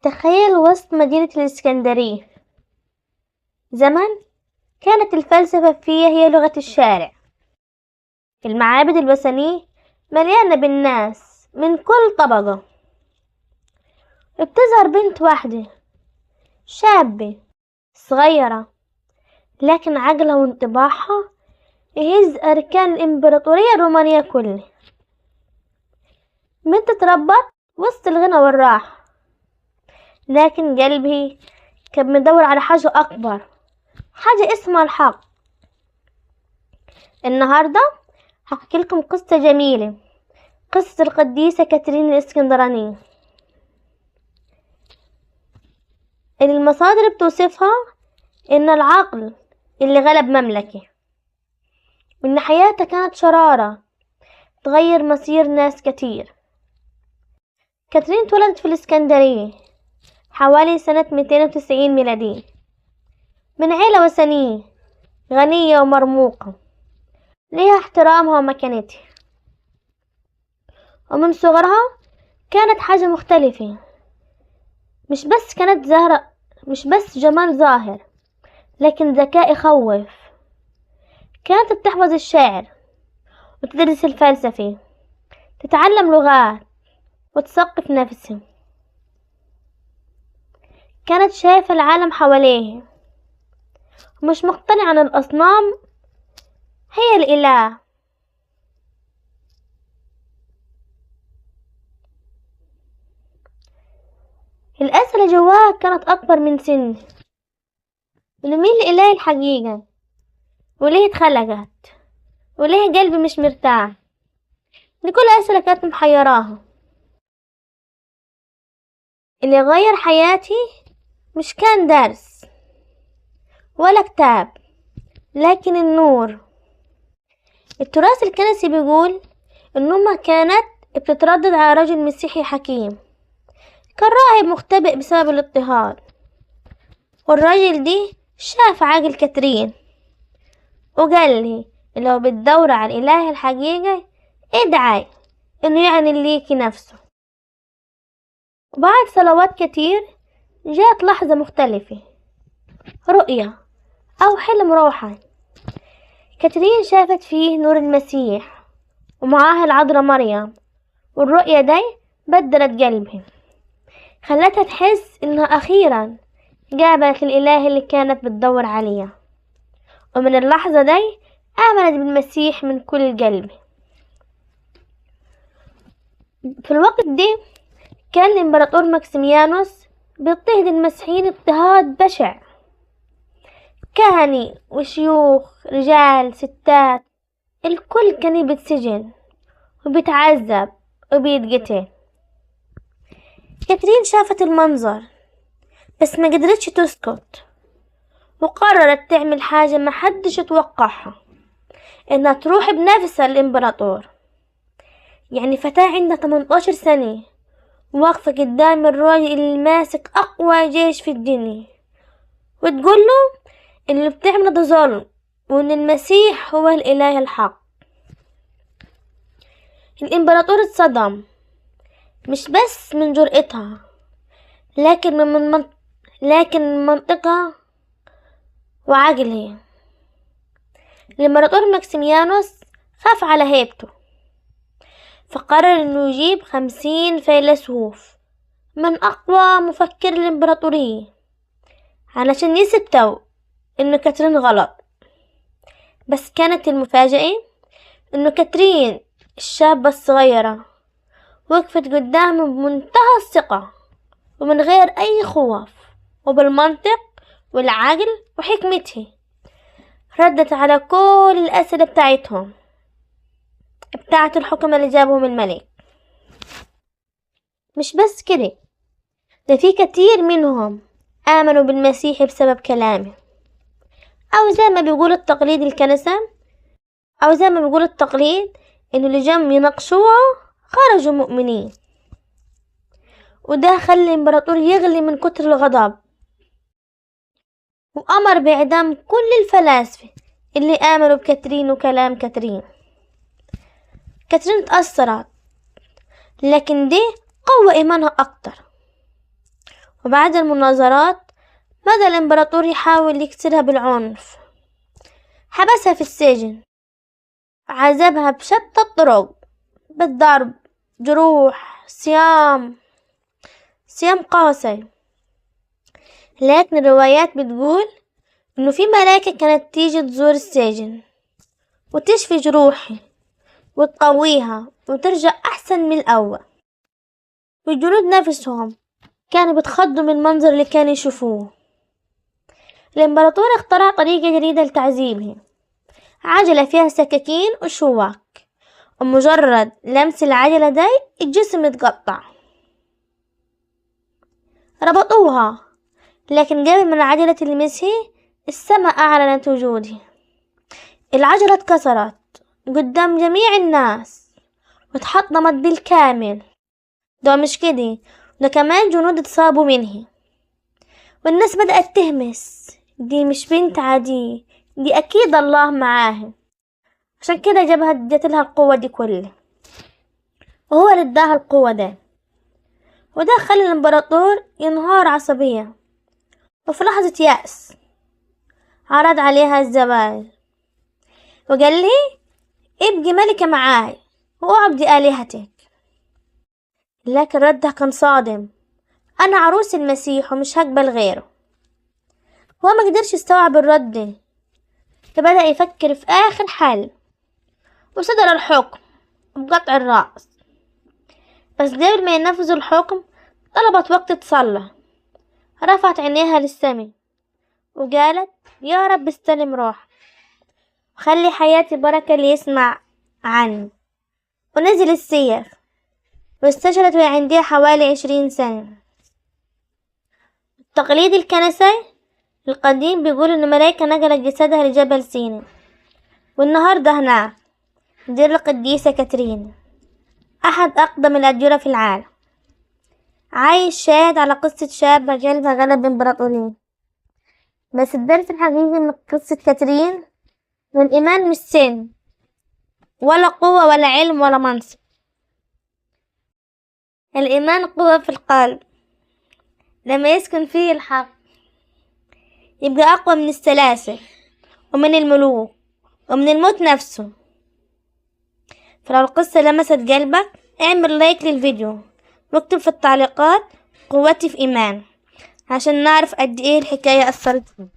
تخيل وسط مدينة الإسكندرية. زمان كانت الفلسفة فيها هي لغة الشارع. المعابد الوثنية مليانة بالناس من كل طبقة. بتظهر بنت واحدة شابة صغيرة، لكن عقلها وانطباعها يهز أركان الإمبراطورية الرومانية كلها. بنت تربت وسط الغنى والراحة، لكن قلبي كان مدور على حاجة أكبر، حاجة اسمها الحق. النهاردة هحكي لكم قصة جميلة، قصة القديسة كاترين الإسكندرانية، اللي المصادر بتوصفها إن العقل اللي غلب مملكة، وإن حياتها كانت شرارة تغير مصير ناس كتير. كاترين اتولدت في الإسكندرية حوالي سنة 290 ميلادية من عيلة وثنية غنية ومرموقة ليها احترامها ومكانتها. ومن صغرها كانت حاجة مختلفة، مش بس جمال ظاهر، لكن ذكاء يخوف. كانت بتحفظ الشعر وتدرس الفلسفة، تتعلم لغات وتثقف نفسها. كانت شايفة العالم حواليها ومش مقتنعة أن الأصنام هي الإله. الأسئلة جواها كانت أكبر من سن، مين الإله الحقيقة، وليه اتخلقت، وليه قلبي مش مرتاح. دي كل أسئلة كانت محيراها. اللي غير حياتي مش كان درس ولا كتاب، لكن النور. التراث الكنسي بيقول إن أمها كانت بتتردد على رجل مسيحي حكيم، كان راهب مختبئ بسبب الاضطهاد. والراجل دي شاف عقل كاترين وقال لي لو بتدور على الإله الحقيقي ادعي إنه يعني ليكي نفسه. وبعد صلوات كتير جات لحظة مختلفة، رؤية أو حلم روحي. كاترين شافت فيه نور المسيح ومعاه العذراء مريم، والرؤية دي بدلت قلبها، خلتها تحس إنها أخيرا قابلت الإله اللي كانت بتدور عليه. ومن اللحظة دي آمنت بالمسيح من كل قلب. في الوقت ده كان الإمبراطور ماكسيميانوس بيضطهد المسيحيين اضطهاد بشع. كهنة وشيوخ، رجال، ستات، الكل كان بيتسجن وبيتعذب وبيتقتل. كاترين شافت المنظر بس ما قدرتش تسكت، وقررت تعمل حاجة ما حدش يتوقعها، انها تروح بنفسها للإمبراطور. يعني فتاة عندها 18 سنة واقفة قدام الراجل اللي ماسك أقوى جيش في الدنيا، وتقول له اللي بتعمله ده ظلم، وإن المسيح هو الإله الحق. الإمبراطور اتصدم، مش بس من جرأتها لكن من منطقها وعقلها. الإمبراطور ماكسيميانوس خاف على هيبته، فقرر إنه يجيب 50 فيلسوف من أقوى مفكر الإمبراطورية علشان يثبتوا إنه كاترين غلط. بس كانت المفاجأة إنه كاترين الشابة الصغيرة وقفت قدامه بمنتهى الثقة ومن غير أي خوف، وبالمنطق والعقل وحكمتها ردت على كل الأسئلة بتاعت الحكماء اللي جابهم الملك. مش بس كده، ده في كتير منهم آمنوا بالمسيح بسبب كلامه، أو زي ما بيقول التقليد الكنسة، أو زي ما بيقول التقليد إنه اللي جم يناقشوها خرجوا مؤمنين. وده خلى الإمبراطور يغلي من كتر الغضب، وأمر بإعدام كل الفلاسفة اللي آمنوا بكاترين وكلام كاترين. كاترين تأثرت، لكن ده قوى إيمانها أكتر، وبعد المناظرات بدأ الإمبراطور يحاول يكسرها بالعنف. حبسها في السجن، عذبها بشتى الطرق، بالضرب، جروح، صيام قاسي. لكن الروايات بتقول إنه في ملاكة كانت تيجي تزور السجن وتشفي جروحي وتقويها وترجع أحسن من الأول. والجنود نفسهم كانوا بيتخضوا من المنظر اللي كانوا يشوفوه. الإمبراطور اخترع طريقة جديدة لتعذيبهم، عجلة فيها سكاكين وشواك، ومجرد لمس العجلة دي الجسم يتقطع. ربطوها، لكن قبل ما العجلة تلمسه السماء أعلنت وجوده. العجلة اتكسرت قدام جميع الناس واتحطمت بالكامل. ده مش كده، ده كمان جنود اتصابوا منه، والناس بدأت تهمس دي مش بنت عادية، دي أكيد الله معاها. عشان كده جت لها القوة دي كلها، وهو اللي اداها القوة ده. وده خلى الإمبراطور ينهار عصبيا، وفي لحظة يأس عرض عليها الزواج وقال لي ابقي ملكة معاي واعبدي آلهتك. لكن ردها كان صادم، أنا عروس المسيح ومش هقبل غيره. هو ما قدرش يستوعب الرد ده، فبدأ يفكر في آخر حل وصدر الحكم بقطع الرأس. بس قبل ما ينفذوا الحكم طلبت وقت تصلى. رفعت عينيها للسماء وقالت يا رب استلم روح، خلي حياتي بركة اللي يسمع عني. ونزل السيف واستشهدت وهي عندها حوالي 20 سنة. التقليد الكنسي القديم بيقول إن ملايكة نقلت جسدها لجبل سيناء، والنهاردة هناك دير القديسة كاترين، أحد أقدم الأديرة في العالم، عايش شاهد على قصة شاب قلبها غلب إمبراطورين. بس الدرس الحقيقي من قصة كاترين إن الإيمان مش سن ولا قوة ولا علم ولا منصب. الإيمان قوة في القلب، لما يسكن فيه الحق يبقى أقوى من السلاسل ومن الملوك ومن الموت نفسه. فلو القصة لمست قلبك اعمل لايك للفيديو واكتب في التعليقات قوتي في إيمان، عشان نعرف قد ايه الحكاية أثرت فيك.